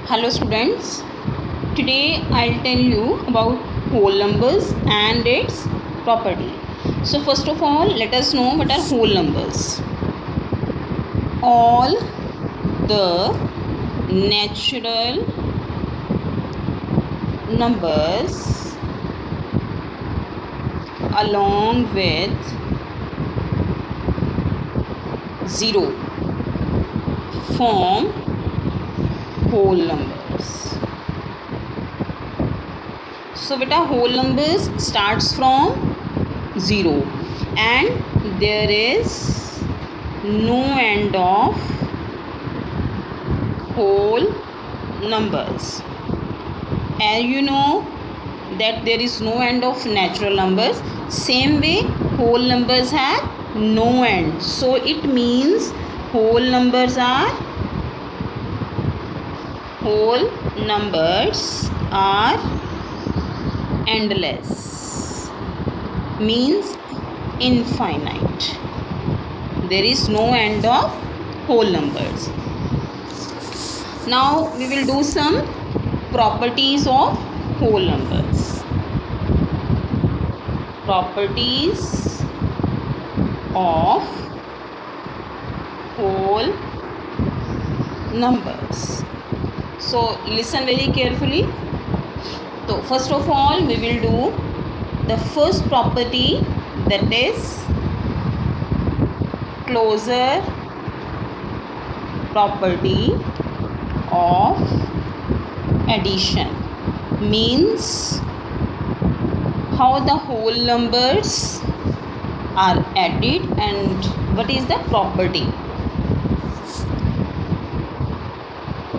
Hello students, today I'll tell you about whole numbers and its property. So first of all, let us know what are whole numbers. All the natural numbers along with 0 form whole numbers. So beta whole numbers starts from 0 and there is no end of whole numbers. As you know that there is no end of natural numbers, same way whole numbers have no end. So it means whole numbers are endless, means infinite. There is no end of whole numbers. Now we will do some properties of whole numbers. Properties of whole numbers. So listen very carefully. So first of all we will do the first property, that is closure property of addition. Means how the whole numbers are added and what is the property.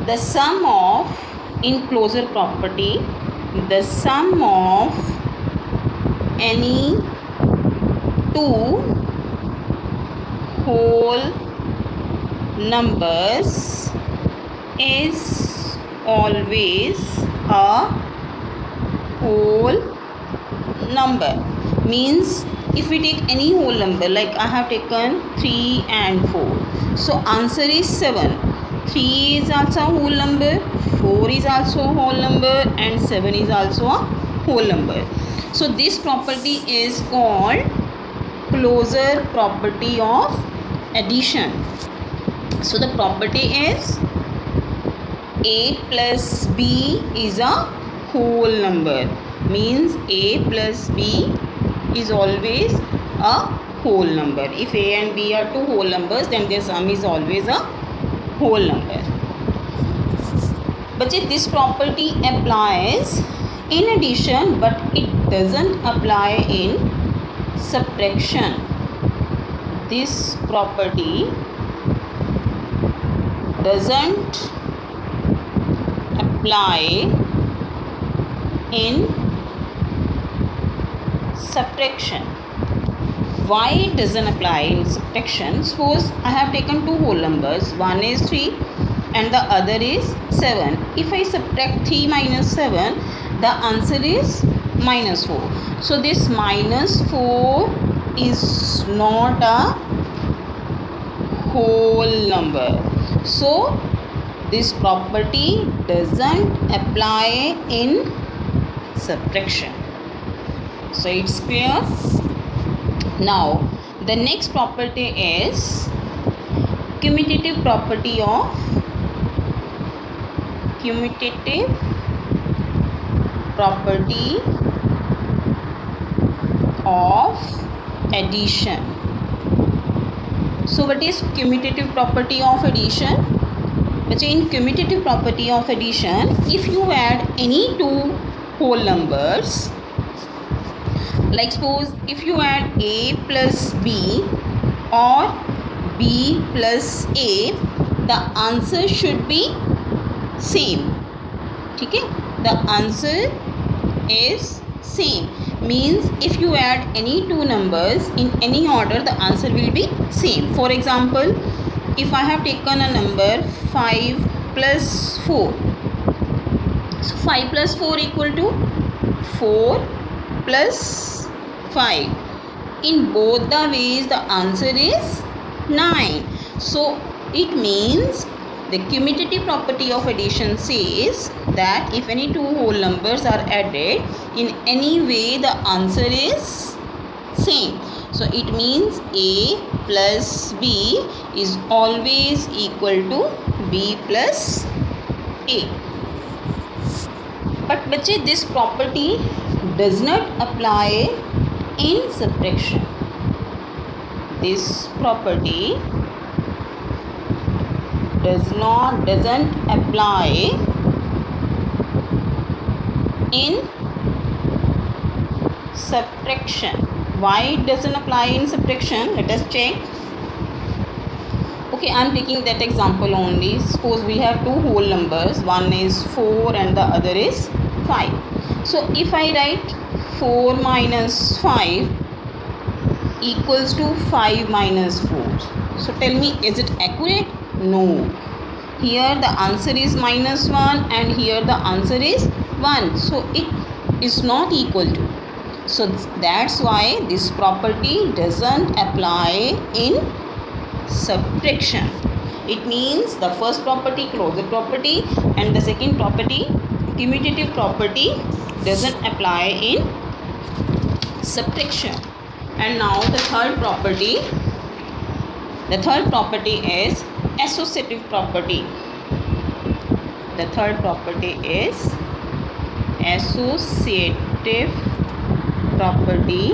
The sum of, in closure property, the sum of any two whole numbers is always a whole number. Means if we take any whole number, like I have taken 3 and 4, so answer is 7. 3 is also a whole number, 4 is also a whole number and 7 is also a whole number. So this property is called closure property of addition. So the property is a plus b is a whole number. Means a plus b is always a whole number. If a and b are two whole numbers, then their sum is always a whole number. But this property applies in addition, but it doesn't apply in subtraction. This property doesn't apply in subtraction. Why it doesn't apply in subtraction? Suppose I have taken two whole numbers, one is 3 and the other is 7. If I subtract 3 minus 7, the answer is minus 4. So this minus 4 is not a whole number. So this property doesn't apply in subtraction. So it's clear. Now the next property is commutative property of addition. So what is commutative property of addition? But in commutative property of addition, if you add any two whole numbers, like suppose if you add a plus b or b plus a, the answer should be same. Okay? The answer is same. Means if you add any two numbers in any order, the answer will be same. For example, if I have taken a number 5 plus 4, so 5 plus 4 equal to 4 plus 5. In both the ways the answer is 9. So it means The commutative property of addition says that if any two whole numbers are added in any way, the answer is same. So it means A plus B is always equal to B plus A. But बच्चे, this property does not apply in subtraction. This property doesn't apply in subtraction. Why it doesn't apply in subtraction? Let us check. Okay, I am taking that example only. Suppose we have two whole numbers, one is 4 and the other is 5. So if I write 4 minus 5 equals to 5 minus 4. So tell me, is it accurate? No. Here the answer is minus 1 and here the answer is 1. So it is not equal to. So that's why this property doesn't apply in subtraction. It means the first property, closure property, and the second property, commutative property, doesn't apply in subtraction. And now the third property is associative property. The third property is associative property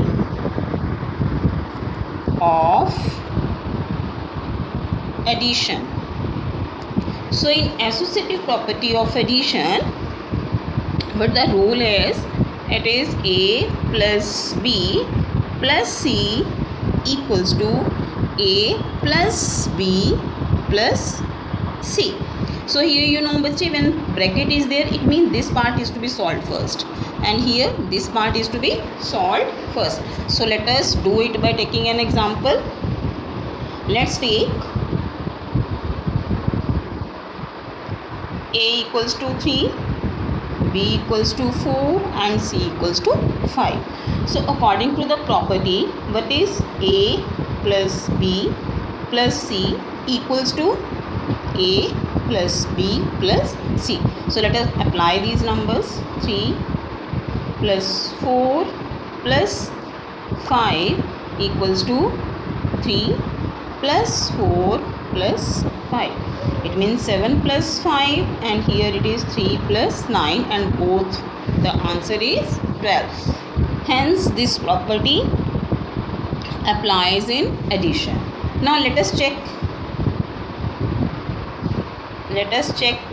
of addition. So in associative property of addition, what the rule is, it is A plus B plus C equals to A plus B plus C. So here you know बच्चे, when bracket is there, it means this part is to be solved first, and here this part is to be solved first. So let us do it by taking an example. Let's take A equals to 3, B equals to 4 and C equals to 5. So according to the property, what is A plus B plus C equals to A plus B plus C. So let us apply these numbers. 3 plus 4 plus 5 equals to 3 plus 4 plus 5. It means 7 plus 5, and here it is 3 plus 9, and both the answer is 12. Hence this property applies in addition. Now let us check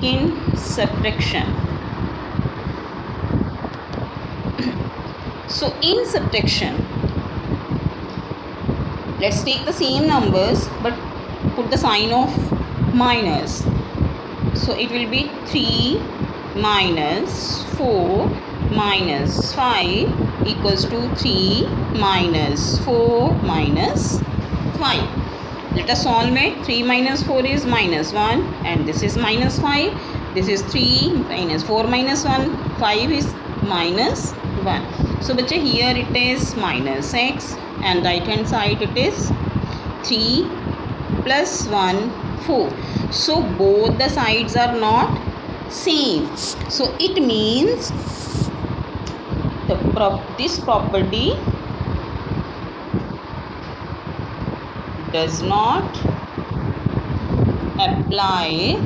in subtraction. So in subtraction, let's take the same numbers but put the sign of minus. So it will be 3 minus 4 minus 5 equals to 3 minus 4 minus 5. Let us solve it. 3 minus 4 is minus 1 and this is minus 5. This is 3 minus 4 minus 1. 5 is minus 1. So बच्चे, here it is minus x and right hand side it is 3 plus 1 4. So both the sides are not same. So it means this property does not apply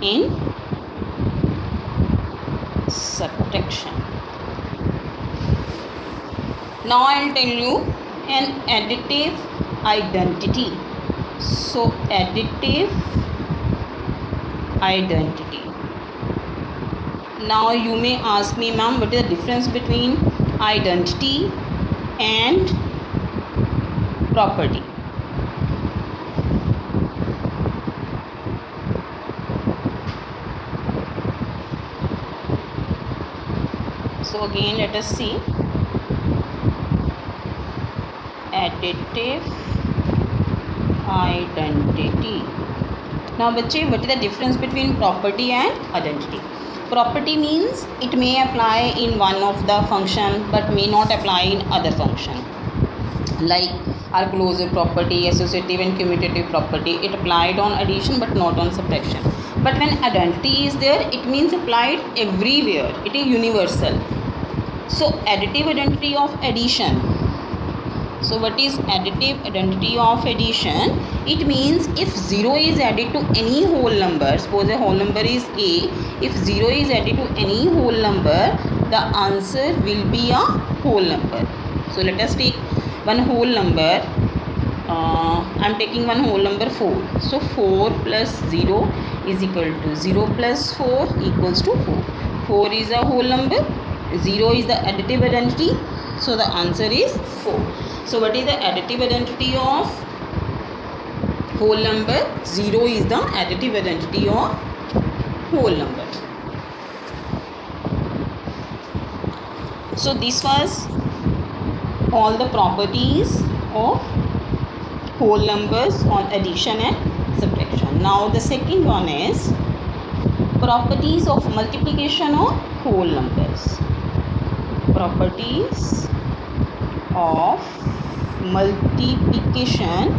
in subtraction. Now I will tell you an additive identity. So additive identity. Now you may ask me, ma'am, what is the difference between identity and property? So again let us see. Additive identity. Now बच्चे, what is the difference between property and identity? Property means it may apply in one of the function but may not apply in other function. Like are closure property, associative and commutative property. It applied on addition but not on subtraction. But when identity is there, it means applied everywhere. It is universal. So additive identity of addition. So what is additive identity of addition? It means if 0 is added to any whole number, suppose a whole number is A, if 0 is added to any whole number, the answer will be a whole number. So let us take one whole number. I am taking one whole number 4. So 4 plus 0 is equal to 0 plus 4 equals to 4. 4 is a whole number. 0 is the additive identity. So the answer is 4. So what is the additive identity of whole number? 0 is the additive identity of whole number. So this was all the properties of whole numbers on addition and subtraction. Now the second one is properties of multiplication of whole numbers. Properties of multiplication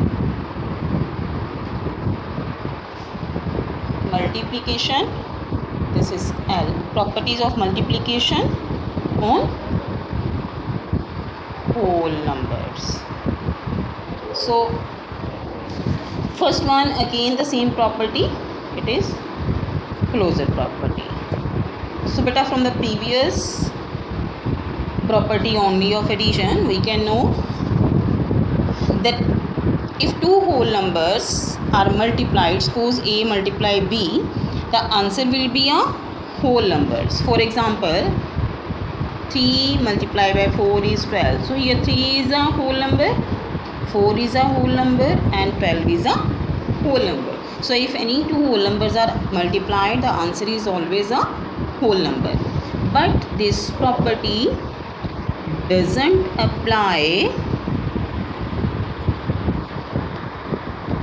this is L. Properties of multiplication on whole numbers. So first one, again the same property, it is closure property. So beta, from the previous property only of addition, we can know that if two whole numbers are multiplied, suppose A multiply B, the answer will be a whole numbers. For example, 3 multiplied by 4 is 12. So here 3 is a whole number, 4 is a whole number and 12 is a whole number. So if any two whole numbers are multiplied, the answer is always a whole number. But this property doesn't apply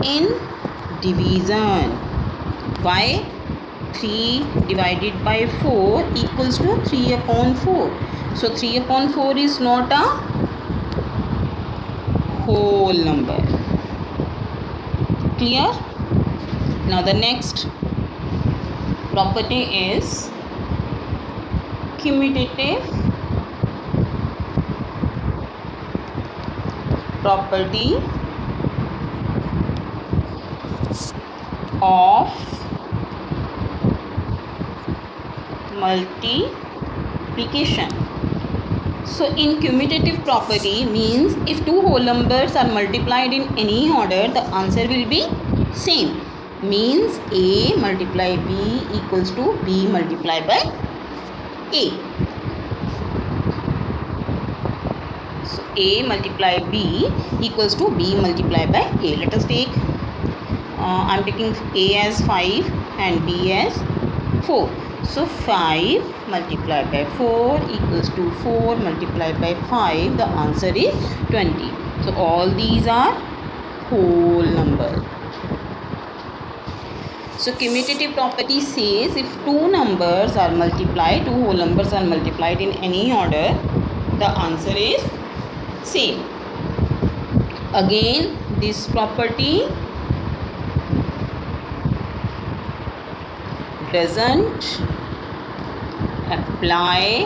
in division. Why? 3 divided by 4 equals to 3 upon 4. So 3 upon 4 is not a whole number. Clear? Now the next property is commutative property of multiplication. So in commutative property means if two whole numbers are multiplied in any order, the answer will be same. Means A multiply B equals to B multiplied by A. So A multiply B equals to B multiplied by A. Let us take, I am taking A as 5 and B as 4. So 5 multiplied by 4 equals to 4 multiplied by 5. The answer is 20. So all these are whole numbers. So commutative property says if two numbers are multiplied, two whole numbers are multiplied in any order, the answer is same. Again, this property doesn't apply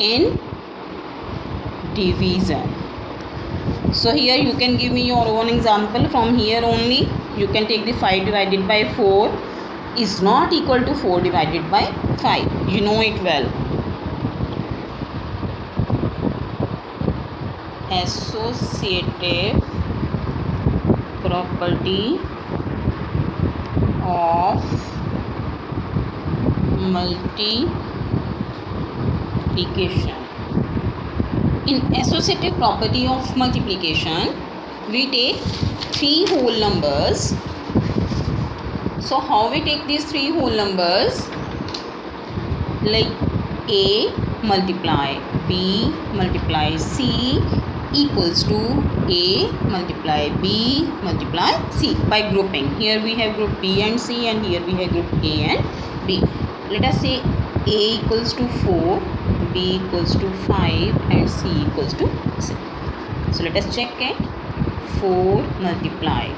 in division. So here you can give me your own example. From here only you can take the 5 divided by 4 is not equal to 4 divided by 5. You know it well. Associative property of multiplication. In associative property of multiplication, we take three whole numbers. So how we take these three whole numbers? Like A multiply B multiply C equals to A multiply B multiply C by grouping. Here we have group B and C and here we have group A and B. Let us say A equals to 4, B equals to 5 and C equals to 6. So let us check it. 4 multiply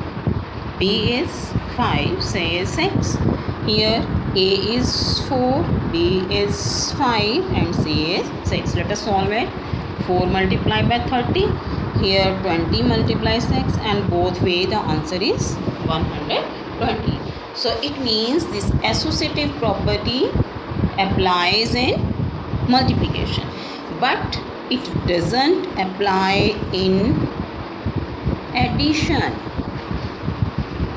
B is 5, C is 6. Here A is 4, B is 5 and C is 6. Let us solve it. 4 multiplied by 30. Here 20 multiply 6 and both way the answer is 120. So it means this associative property applies in multiplication, but it doesn't apply in addition.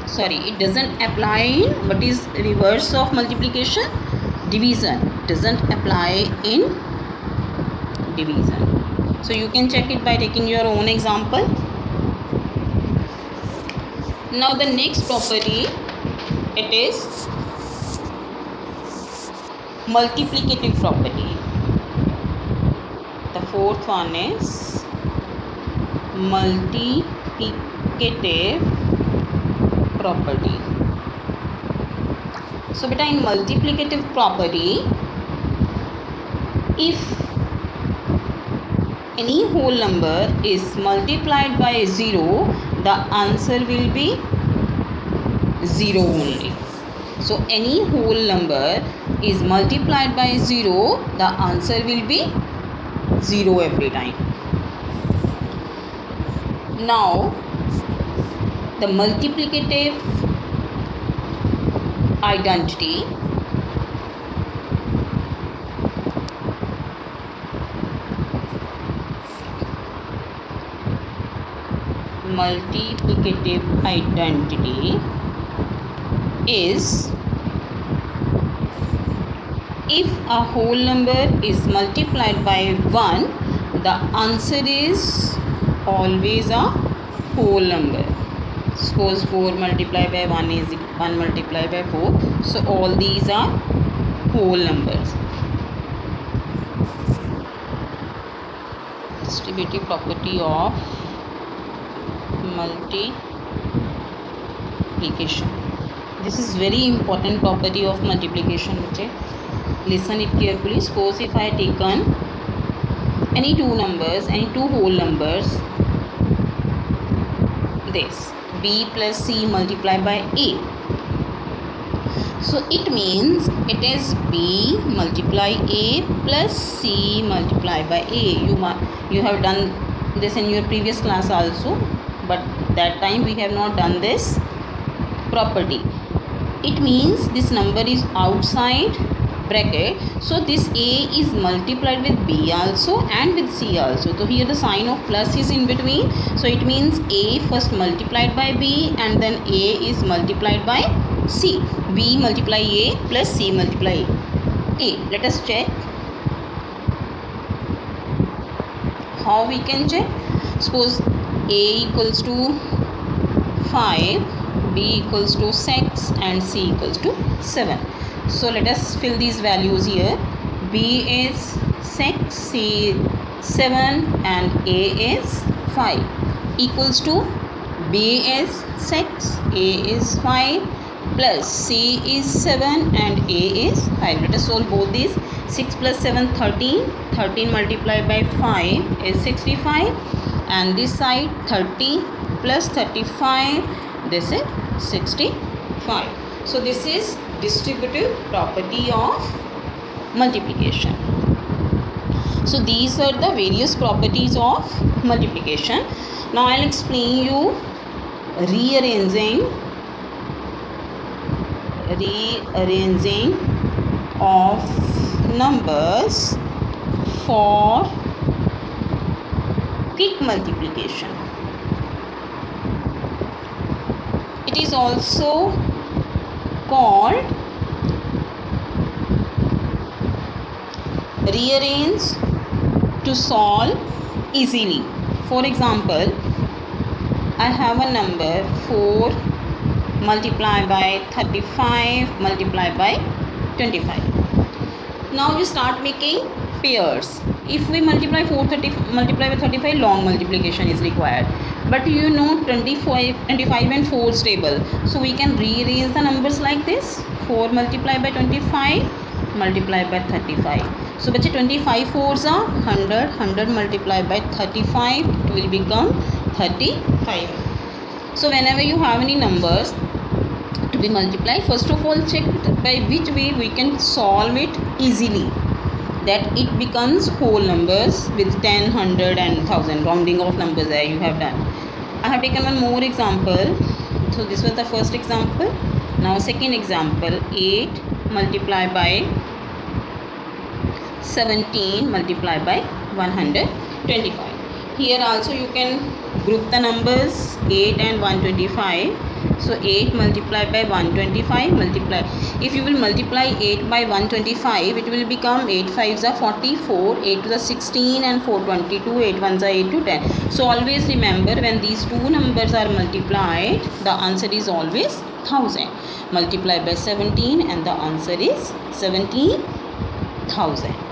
Sorry, it doesn't apply in what is reverse of multiplication? Division. Doesn't apply in division. So you can check it by taking your own example. Now the next property, it is multiplicative property. The fourth one is multiplicative property. So beta, in multiplicative property, if any whole number is multiplied by 0, the answer will be 0 only. So any whole number is multiplied by 0, the answer will be 0 every time. Now the multiplicative identity is, if a whole number is multiplied by 1, the answer is always a whole number. Suppose 4 multiplied by 1 is 1 multiplied by 4. So all these are whole numbers. Distributive property of multiplication. This is very important property of multiplication. Listen it carefully. Suppose if I taken any two whole numbers, this B plus C multiplied by A. So it means it is B multiply A plus C multiplied by A. You have done this in your previous class also, but that time we have not done this property. It means this number is outside bracket, so this A is multiplied with B also and with C also. So here the sign of plus is in between, so it means A first multiplied by B and then A is multiplied by C. B multiply A plus C multiply A. Let us check how we can check. Suppose A equals to 5, B equals to 6 and C equals to 7. So let us fill these values here. B is 6, C is 7 and A is 5 equals to B is 6, A is 5 plus C is 7 and A is 5. Let us solve both these. 6 plus 7 13, 13 multiplied by 5 is 65 and this side 30 plus 35, this is 65. So this is distributive property of multiplication. So these are the various properties of multiplication. Now I will explain you rearranging of numbers for quick multiplication. It is also called rearrange to solve easily. For example, I have a number 4 multiplied by 35 multiplied by 25. Now you start making pairs. If we multiply multiply by 35, long multiplication is required. But you know 25 and 4 stable. So we can rearrange the numbers like this. 4 multiplied by 25 multiplied by 35. So बच्चे 25 4s are 100. 100 multiplied by 35, it will become 35. So whenever you have any numbers to be multiplied, first of all check by which way we can solve it easily, that it becomes whole numbers with 10, 100 and 1000 rounding of numbers that you have done. I have taken one more example. So this was the first example. Now second example, 8 multiplied by 17 multiplied by 125. Here also you can group the numbers 8 and 125. So 8 multiplied by 125 multiply. If you will multiply 8 by 125, it will become 8 5s are 44, 8 to the 16 and 422, 8 1s are 8 to 10. So always remember, when these two numbers are multiplied, the answer is always 1000. Multiply by 17 and the answer is 17,000.